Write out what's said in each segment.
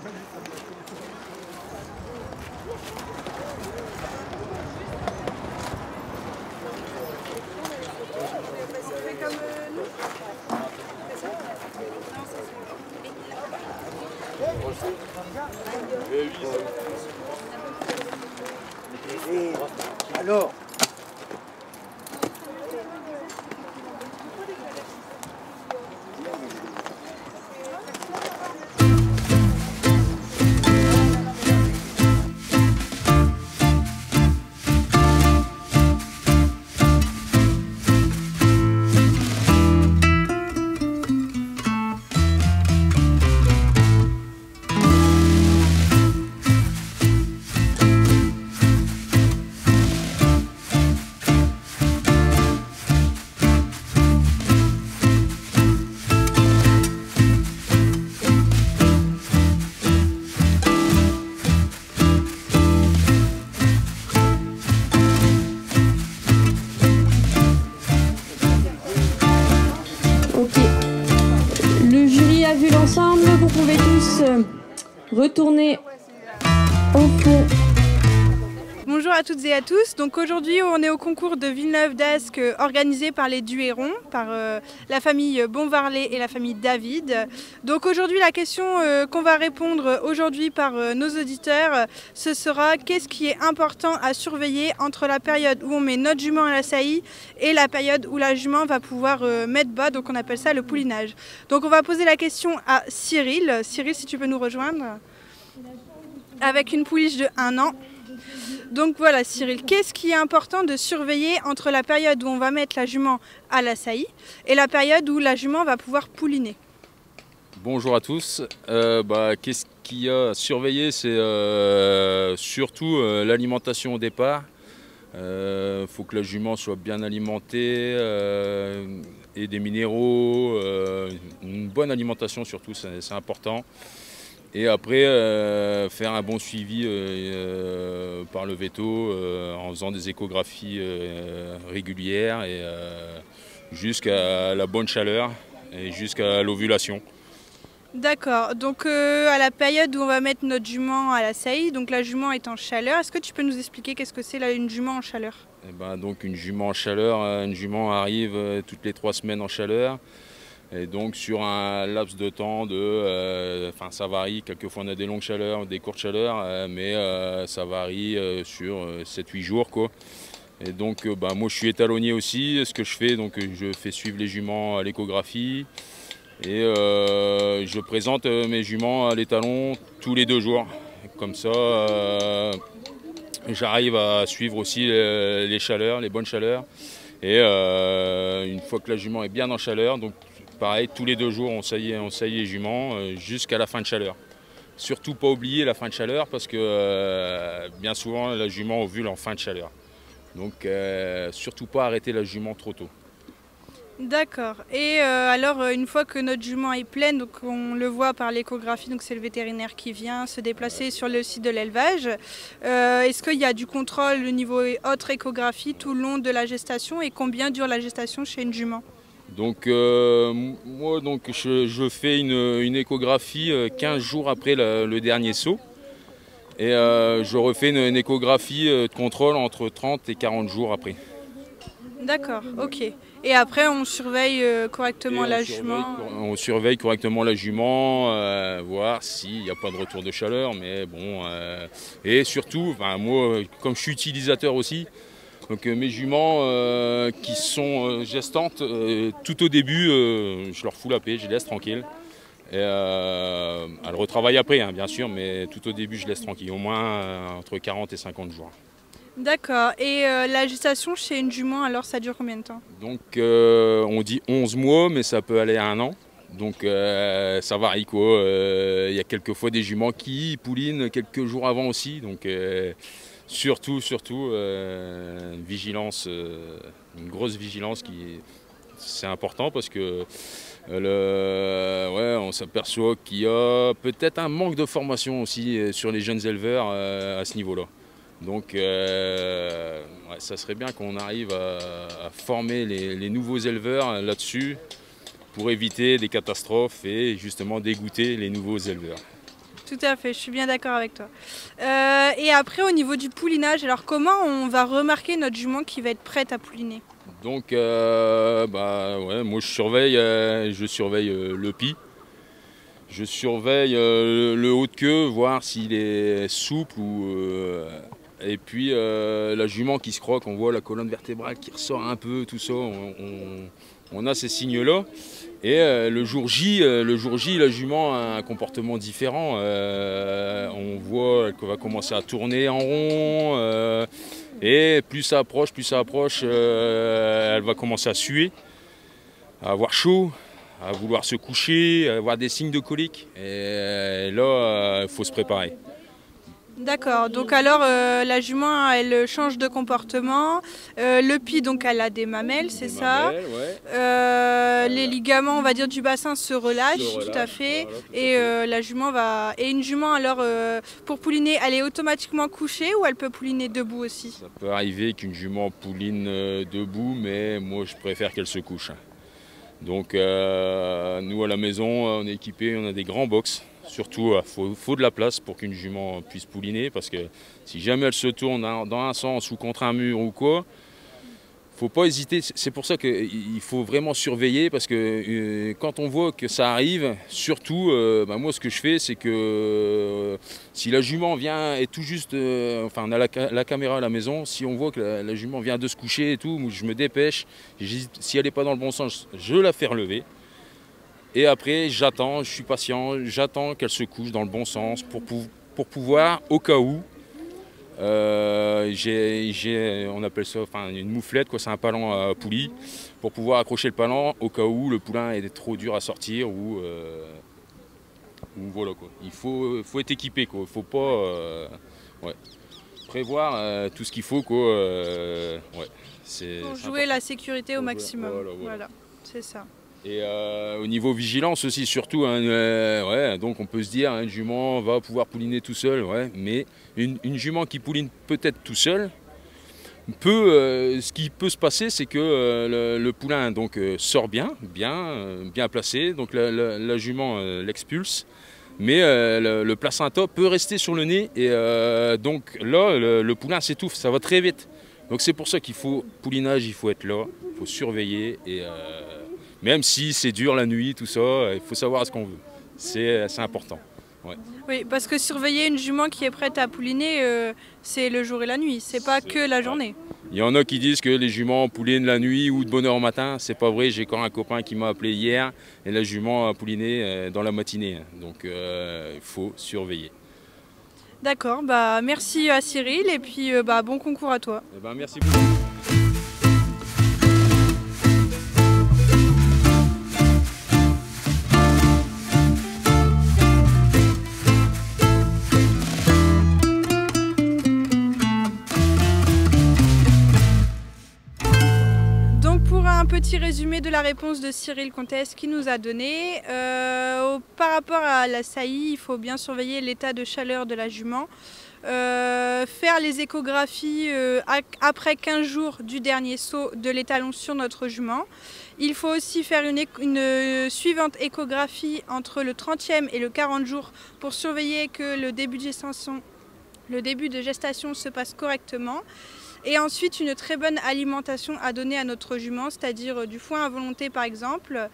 Et alors, Ok. Le jury a vu l'ensemble. Vous pouvez tous retourner au fond. Bonjour à toutes et à tous. Donc aujourd'hui, on est au concours de Villeneuve d'Ascq organisé par les Duhéron, par la famille Bonvarlet et la famille David. Donc aujourd'hui, la question qu'on va répondre aujourd'hui par nos auditeurs, ce sera qu'est-ce qui est important à surveiller entre la période où on met notre jument à la saillie et la période où la jument va pouvoir mettre bas, donc on appelle ça le poulinage. Donc on va poser la question à Cyril. Cyril, si tu peux nous rejoindre. Avec une pouliche de 1 an. Donc voilà Cyril, qu'est-ce qui est important de surveiller entre la période où on va mettre la jument à la saillie et la période où la jument va pouvoir pouliner? Bonjour à tous. Qu'est-ce qu'il y a à surveiller? C'est surtout l'alimentation au départ. Faut que la jument soit bien alimentée et des minéraux, une bonne alimentation surtout, c'est important. Et après, faire un bon suivi par le véto en faisant des échographies régulières et jusqu'à la bonne chaleur et jusqu'à l'ovulation. D'accord, donc à la période où on va mettre notre jument à la saillie, donc la jument est en chaleur, est-ce que tu peux nous expliquer qu'est-ce que c'est une jument en chaleur? Donc une jument en chaleur, une jument arrive toutes les 3 semaines en chaleur. Et donc sur un laps de temps ça varie, quelquefois on a des longues chaleurs, des courtes chaleurs, mais ça varie sur 7-8 jours quoi. Et donc moi je suis étalonnier aussi, ce que je fais, donc je fais suivre les juments à l'échographie et je présente mes juments à l'étalon tous les 2 jours. Comme ça j'arrive à suivre aussi les chaleurs, les bonnes chaleurs. Et une fois que la jument est bien en chaleur, donc pareil, tous les 2 jours, on saillit les juments jusqu'à la fin de chaleur. Surtout pas oublier la fin de chaleur parce que bien souvent la jument ovule en fin de chaleur. Donc surtout pas arrêter la jument trop tôt. D'accord. Et alors une fois que notre jument est pleine, donc on le voit par l'échographie, donc c'est le vétérinaire qui vient se déplacer sur le site de l'élevage. Est-ce qu'il y a du contrôle au niveau autre échographie tout le long de la gestation et combien dure la gestation chez une jument? Donc moi je fais une échographie 15 jours après le dernier saut. Et je refais une échographie de contrôle entre 30 et 40 jours après. D'accord, ok. Et après on surveille correctement la jument? On surveille correctement la jument, voir s'il n'y a pas de retour de chaleur. Mais bon, et surtout, moi comme je suis utilisateur aussi, donc mes juments qui sont gestantes, tout au début, je leur fous la paix, je les laisse tranquilles. Et, elles retravaillent après, hein, bien sûr, mais tout au début, je laisse tranquille, au moins entre 40 et 50 jours. D'accord. Et la gestation chez une jument, alors ça dure combien de temps? Donc on dit 11 mois, mais ça peut aller à 1 an. Donc ça varie quoi. Il y a quelquefois des juments qui poulinent quelques jours avant aussi. Donc surtout vigilance, une grosse vigilance c'est important parce que on s'aperçoit qu'il y a peut-être un manque de formation aussi sur les jeunes éleveurs à ce niveau-là. Donc ça serait bien qu'on arrive à former les nouveaux éleveurs là-dessus pour éviter des catastrophes et justement dégoûter les nouveaux éleveurs. Tout à fait, je suis bien d'accord avec toi. Et après, au niveau du poulinage, alors comment on va remarquer notre jument qui va être prête à pouliner? Donc, moi je surveille le pis. Je surveille le haut de queue, voir s'il est souple et puis la jument qui se croque, on voit la colonne vertébrale qui ressort un peu, tout ça, on a ces signes-là. Et le jour J, la jument a un comportement différent. On voit qu'elle va commencer à tourner en rond. Et plus ça approche, elle va commencer à suer, à avoir chaud, à vouloir se coucher, à avoir des signes de colique. Et là, il faut se préparer. D'accord, donc alors la jument elle change de comportement, le pis donc elle a des mamelles, c'est ça, mamelles, ouais. Les ligaments on va dire du bassin se relâchent, tout à fait, voilà, tout et à fait. la jument va... Et une jument alors pour pouliner elle est automatiquement couchée ou elle peut pouliner debout aussi? Ça peut arriver qu'une jument pouline debout, mais moi je préfère qu'elle se couche. Donc nous à la maison on est équipés, on a des grands box. Surtout, il faut de la place pour qu'une jument puisse pouliner, parce que si jamais elle se tourne dans un sens ou contre un mur ou quoi, il ne faut pas hésiter. C'est pour ça qu'il faut vraiment surveiller, parce que quand on voit que ça arrive, surtout, moi ce que je fais, c'est que si la jument vient et tout juste, on a la caméra à la maison, si on voit que la jument vient de se coucher et tout, je me dépêche, si elle n'est pas dans le bon sens, je la fais relever. Et après, j'attends, je suis patient, j'attends qu'elle se couche dans le bon sens pour pouvoir, au cas où, on appelle ça une mouflette, c'est un palan à poulie, pour pouvoir accrocher le palan au cas où le poulain est trop dur à sortir ou voilà quoi. Il faut être équipé quoi. Il faut pas prévoir tout ce qu'il faut quoi. Pour jouer la sécurité au maximum. Voilà, c'est ça. Et au niveau vigilance aussi, surtout, donc on peut se dire, une jument va pouvoir pouliner tout seul, mais une jument qui pouline peut-être tout seul, ce qui peut se passer, c'est que le poulain donc, sort bien placé, donc la jument l'expulse, mais le placenta peut rester sur le nez, et donc là, le poulain s'étouffe, ça va très vite. Donc c'est pour ça qu'il faut, poulinage, il faut être là, il faut surveiller, et même si c'est dur la nuit, tout ça, il faut savoir ce qu'on veut. C'est important. Ouais. Oui, parce que surveiller une jument qui est prête à pouliner, c'est le jour et la nuit, c'est pas que la journée. Il y en a qui disent que les juments poulinent la nuit ou de bonne heure au matin. C'est pas vrai, j'ai encore un copain qui m'a appelé hier et la jument a pouliné dans la matinée. Donc il faut surveiller. D'accord, merci à Cyril et puis bon concours à toi. Merci beaucoup. Un petit résumé de la réponse de Cyril Comtesse qui nous a donné. Par rapport à la saillie, il faut bien surveiller l'état de chaleur de la jument. Faire les échographies après 15 jours du dernier saut de l'étalon sur notre jument. Il faut aussi faire une suivante échographie entre le 30e et le 40 jours pour surveiller que le début de gestation se passe correctement. Et ensuite, une très bonne alimentation à donner à notre jument, c'est-à-dire du foin à volonté par exemple,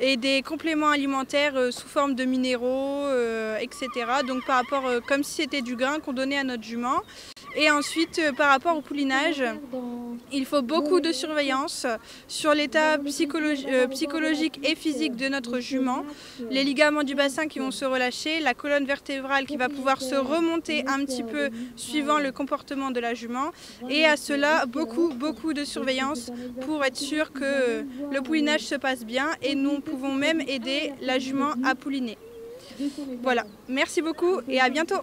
et des compléments alimentaires sous forme de minéraux, etc. Donc par rapport, comme si c'était du grain qu'on donnait à notre jument. Et ensuite, par rapport au poulinage, il faut beaucoup de surveillance sur l'état psychologique et physique de notre jument, les ligaments du bassin qui vont se relâcher, la colonne vertébrale qui va pouvoir se remonter un petit peu suivant le comportement de la jument. Et à cela, beaucoup de surveillance pour être sûr que le poulinage se passe bien et nous pouvons même aider la jument à pouliner. Voilà, merci beaucoup et à bientôt.